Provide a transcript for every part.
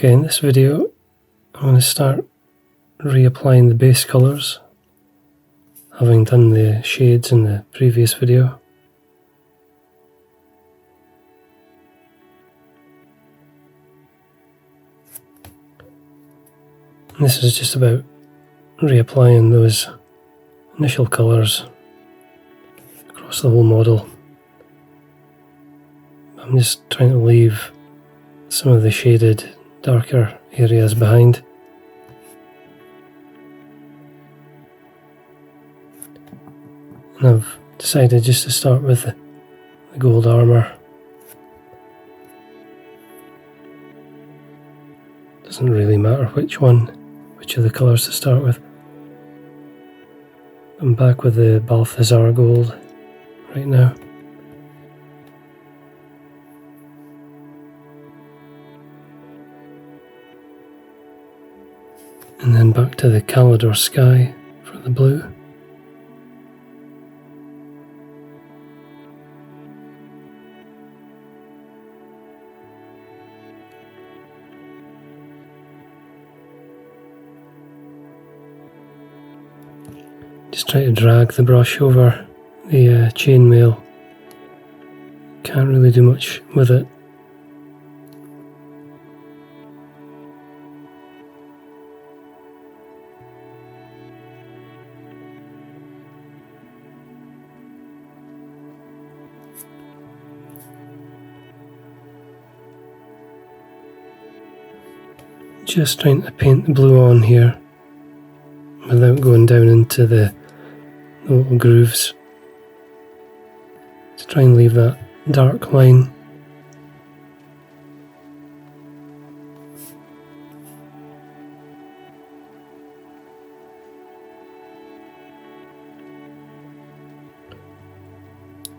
Okay, in this video I'm going to start reapplying the base colours, having done the shades in the previous video. And this is just about reapplying those initial colours across the whole model. I'm just trying to leave some of the shaded darker areas behind. And I've decided just to start with the gold armour. Doesn't really matter which of the colours to start with. I'm back with the Balthazar gold right now. And then back to the Calidor sky for the blue. Just try to drag the brush over the chainmail. Can't really do much with it. Just trying to paint the blue on here without going down into the little grooves, to try and leave that dark line.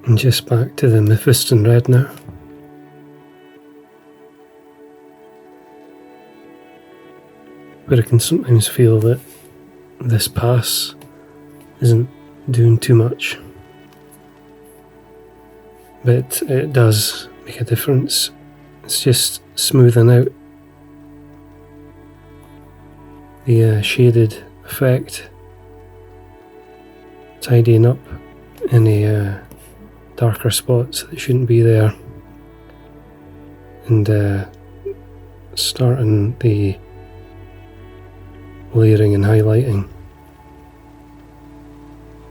And just back to the Mephiston red now. But I can sometimes feel that this pass isn't doing too much. But it does make a difference. It's just smoothing out the shaded effect, tidying up any darker spots that shouldn't be there, and starting the layering and highlighting.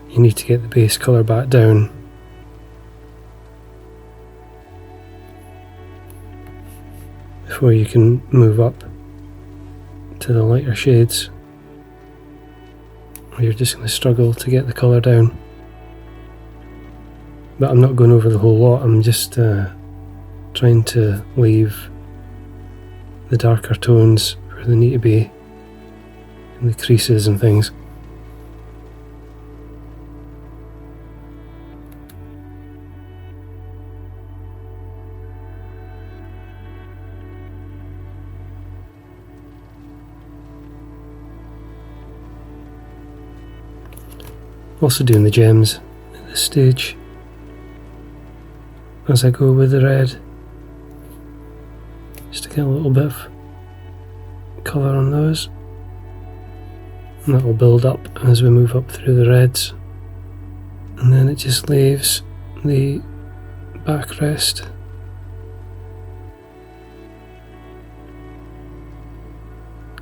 You need to get the base colour back down before you can move up to the lighter shades, or you're just going to struggle to get the colour down. But I'm not going over the whole lot, I'm just trying to leave the darker tones where they need to be, and the creases and things. Also doing the gems at this stage as I go with the red, just to get a little bit of colour on those. And that will build up as we move up through the reds, and then it just leaves the backrest.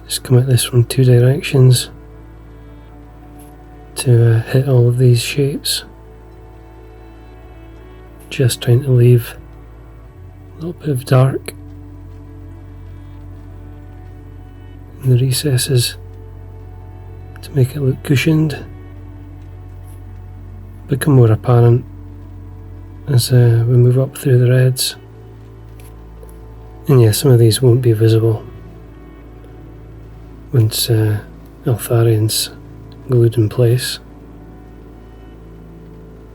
Just come at this from two directions to hit all of these shapes. Just trying to leave a little bit of dark in the recesses to make it look cushioned, become more apparent as we move up through the reds. And yeah, some of these won't be visible once Eltharion's glued in place,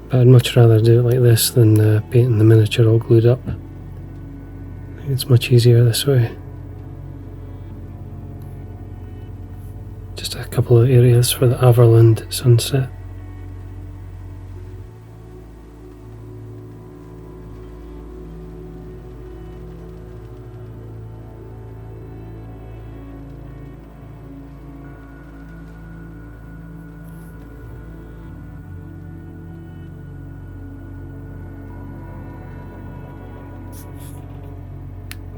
but I'd much rather do it like this than painting the miniature all glued up. I think it's much easier this way. Just a couple of areas for the Averland sunset.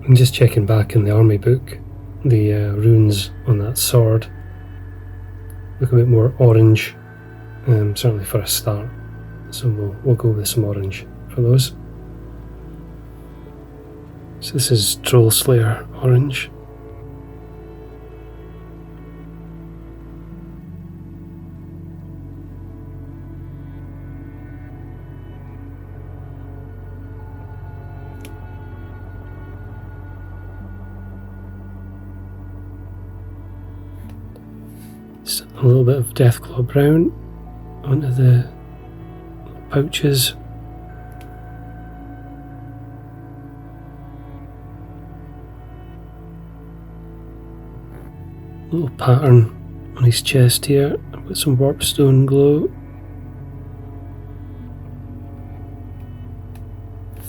I'm just checking back in the army book. The runes on that sword look a bit more orange, certainly for a start. So we'll go with some orange for those. So this is Troll Slayer orange. Just a little bit of Deathclaw brown onto the pouches. Little pattern on his chest here. I've got some warpstone glow.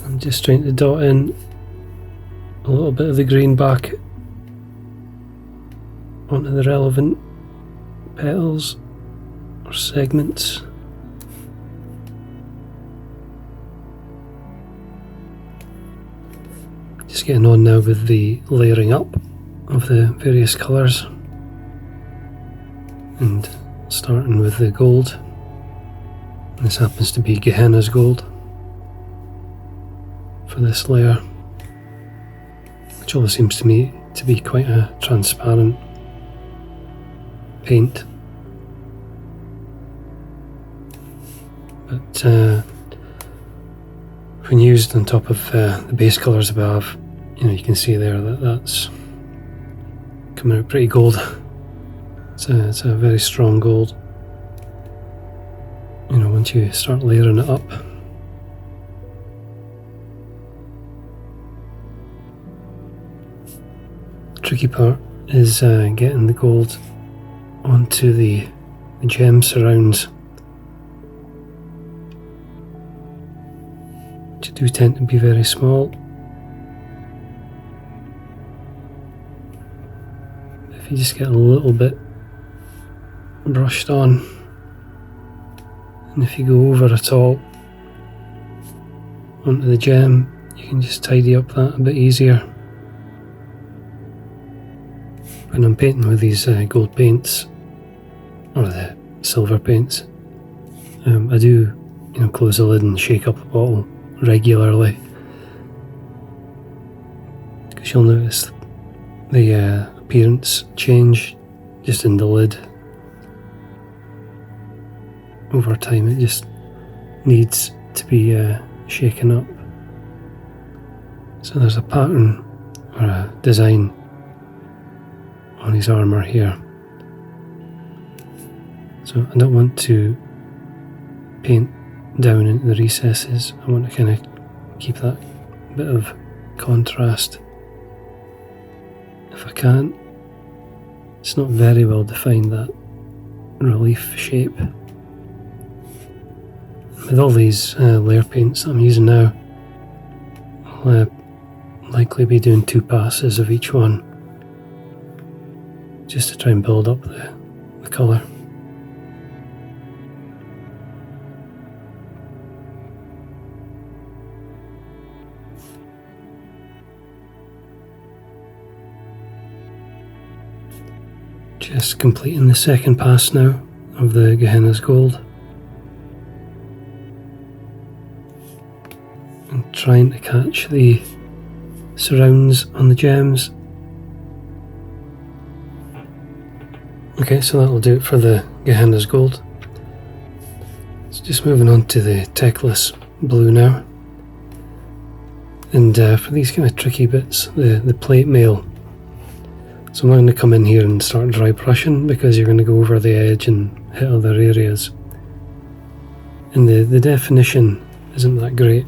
I'm just trying to dot in a little bit of the green back onto the relevant petals or segments. Just getting on now with the layering up of the various colours, and starting with the gold. This happens to be Gehenna's gold for this layer, which always seems to me to be quite a transparent paint. But when used on top of the base colours above, you can see there that that's coming out pretty gold. It's a very strong gold, once you start layering it up. The tricky part is getting the gold onto the gem surrounds, which do tend to be very small. If you just get a little bit brushed on, and if you go over at all onto the gem, you can just tidy up that a bit easier. When I'm painting with these gold paints, or the silver paints, I do close the lid and shake up the bottle regularly, because you'll notice the appearance change just in the lid. Over time it just needs to be shaken up. So there's a pattern or a design on his armour here. So I don't want to paint down into the recesses. I want to kind of keep that bit of contrast if I can. It's not very well defined, that relief shape. With all these layer paints that I'm using now, I'll likely be doing 2 passes of each one, just to try and build up the colour. Just completing the second pass now of the Gehenna's gold, and trying to catch the surrounds on the gems. Okay, so that'll do it for the Gehenna's gold. So just moving on to the Techless blue now. And for these kind of tricky bits, the plate mail. So I'm not going to come in here and start dry brushing, because you're going to go over the edge and hit other areas. And the definition isn't that great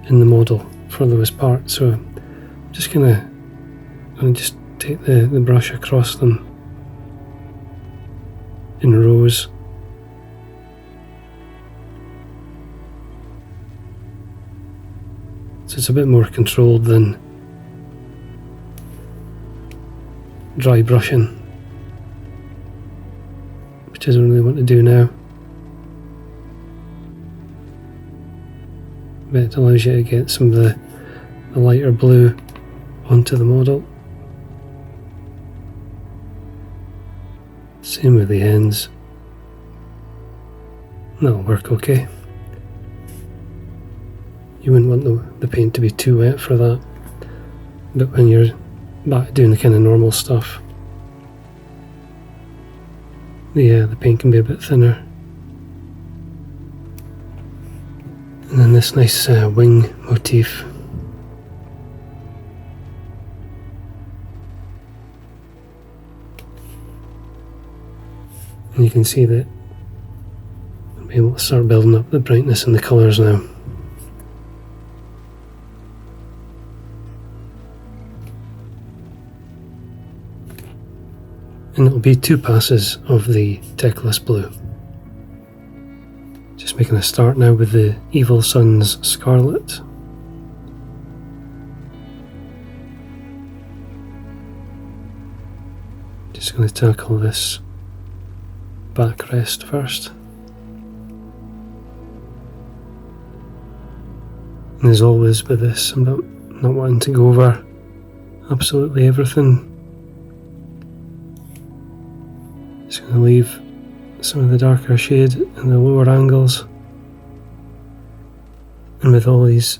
in the model for those parts, so I'm just going to just take the brush across them in rows. So it's a bit more controlled than dry brushing, which I don't really want to do now. But it allows you to get some of the lighter blue onto the model. Same with the ends. That'll work okay. You wouldn't want the paint to be too wet for that, but when you're back doing the kind of normal stuff, the paint can be a bit thinner. And then this nice wing motif. And you can see that I'll be able to start building up the brightness and the colours now. And it'll be 2 passes of the Teclis blue. Just making a start now with the Evil Sun's Scarlet. Just going to tackle this backrest first. And as always with this, I'm not wanting to go over absolutely everything. Just going to leave some of the darker shade in the lower angles. And with all these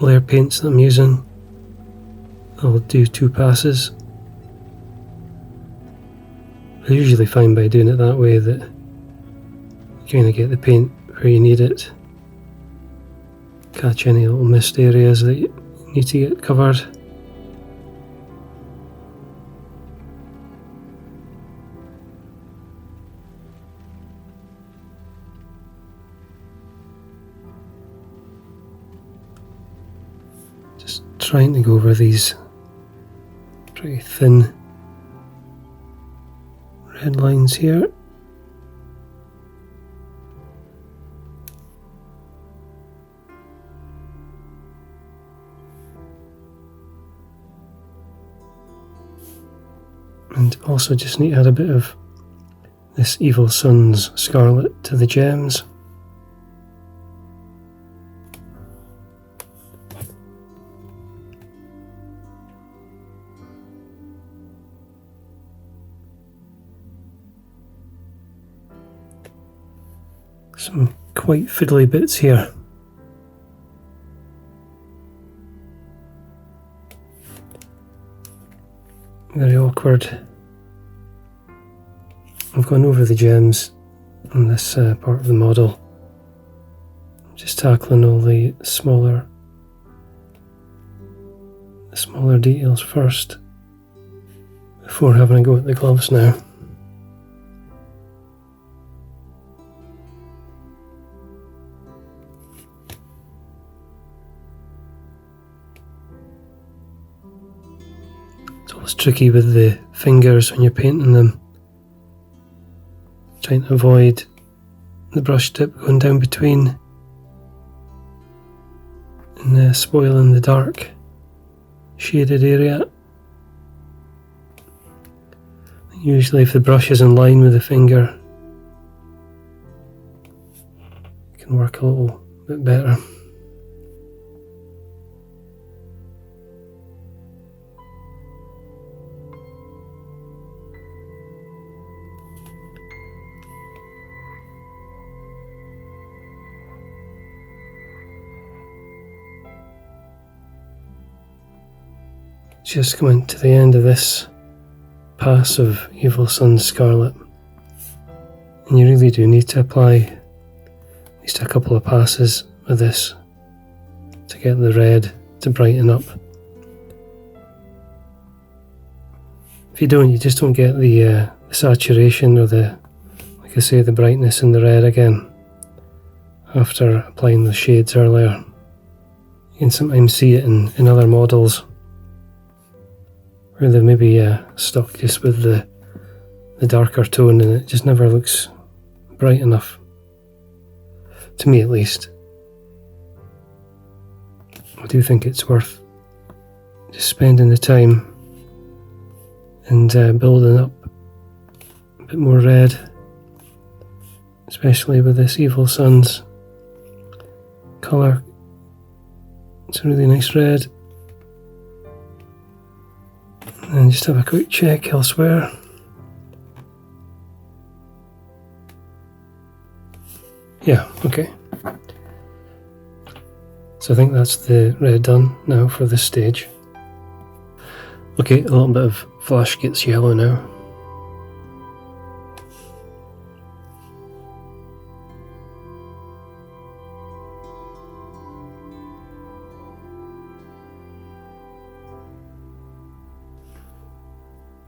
layer paints that I'm using, I'll do 2 passes. I usually find by doing it that way that you kind of get the paint where you need it. Catch any little missed areas that you need to get covered. Just trying to go over these pretty thin red lines here. And also just need to add a bit of this Evil Sun's Scarlet to the gems. Some quite fiddly bits here. Very awkward. I've gone over the gems on this part of the model. Just tackling all the smaller details first before having a go at the gloves now. It's always tricky with the fingers when you're painting them, trying to avoid the brush tip going down between and spoiling the dark shaded area. Usually if the brush is in line with the finger, it can work a little bit better. Just coming to the end of this pass of Evil Sun's Scarlet, and you really do need to apply at least a couple of passes with this to get the red to brighten up. If you don't, you just don't get the saturation or like I say, the brightness in the red again after applying the shades earlier. You can sometimes see it in other models where they maybe stuck just with the darker tone and it just never looks bright enough. To me at least. I do think it's worth just spending the time and building up a bit more red, especially with this Evil Sun's colour. It's a really nice red. And just have a quick check elsewhere. Yeah, okay. So I think that's the red done now for this stage. Okay, a little bit of flash gets yellow now.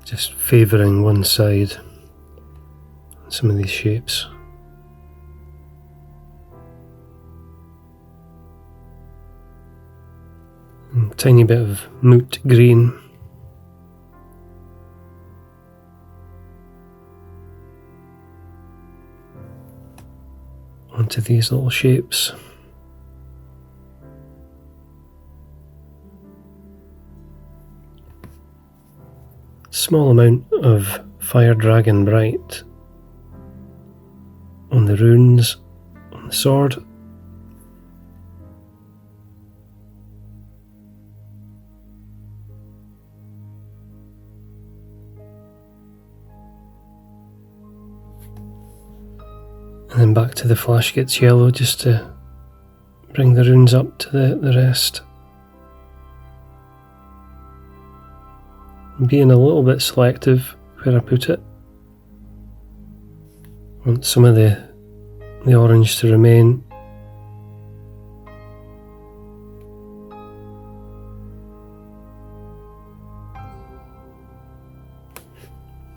Just favouring one side on some of these shapes. And a tiny bit of moot green. Onto these little shapes. Small amount of Fire Dragon Bright on the runes on the sword. And then back to the flash gets yellow just to bring the runes up to the rest. Being a little bit selective where I put it. I want some of the orange to remain.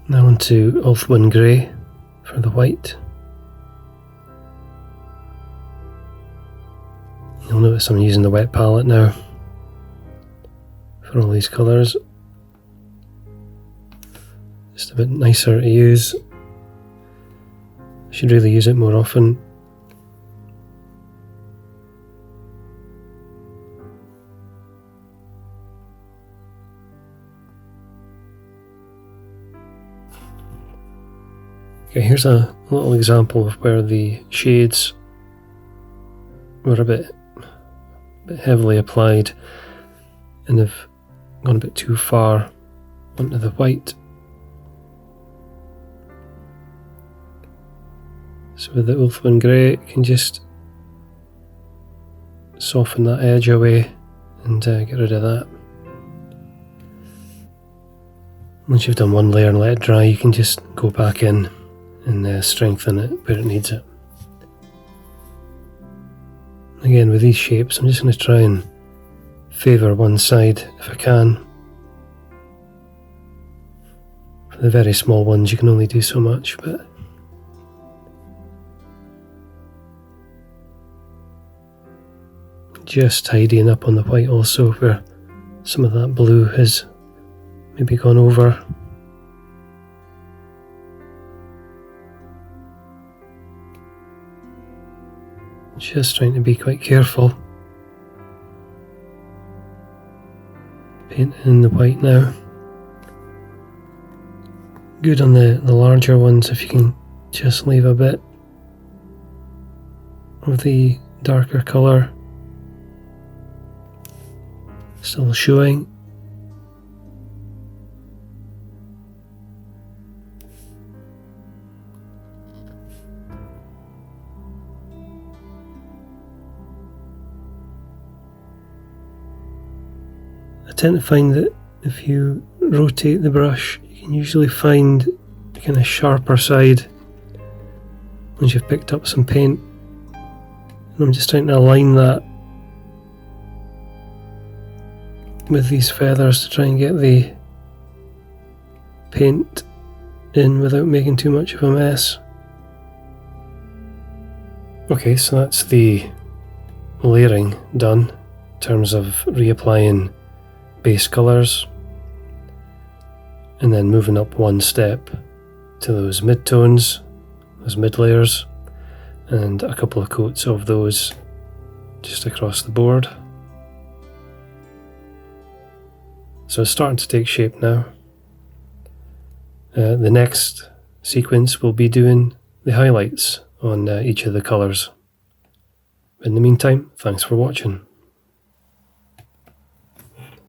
Now onto Eltharion Grey for the white. You'll notice I'm using the wet palette now for all these colours. Just a bit nicer to use. I should really use it more often. Okay, here's a little example of where the shades were a bit heavily applied and have gone a bit too far onto the white. So with the Eltharion Grey, you can just soften that edge away and get rid of that. Once you've done one layer and let it dry, you can just go back in and strengthen it where it needs it. Again, with these shapes, I'm just going to try and favour one side if I can. For the very small ones, you can only do so much, but just tidying up on the white also where some of that blue has maybe gone over. Just trying to be quite careful. Painting in the white now. Good on the larger ones if you can just leave a bit of the darker colour still showing. I tend to find that if you rotate the brush, you can usually find the kind of sharper side once you've picked up some paint. And I'm just trying to align that with these feathers to try and get the paint in without making too much of a mess. Okay, so that's the layering done in terms of reapplying base colours and then moving up one step to those mid-tones, those mid-layers, and a couple of coats of those just across the board. So it's starting to take shape now. The next sequence will be doing the highlights on each of the colours. In the meantime, thanks for watching.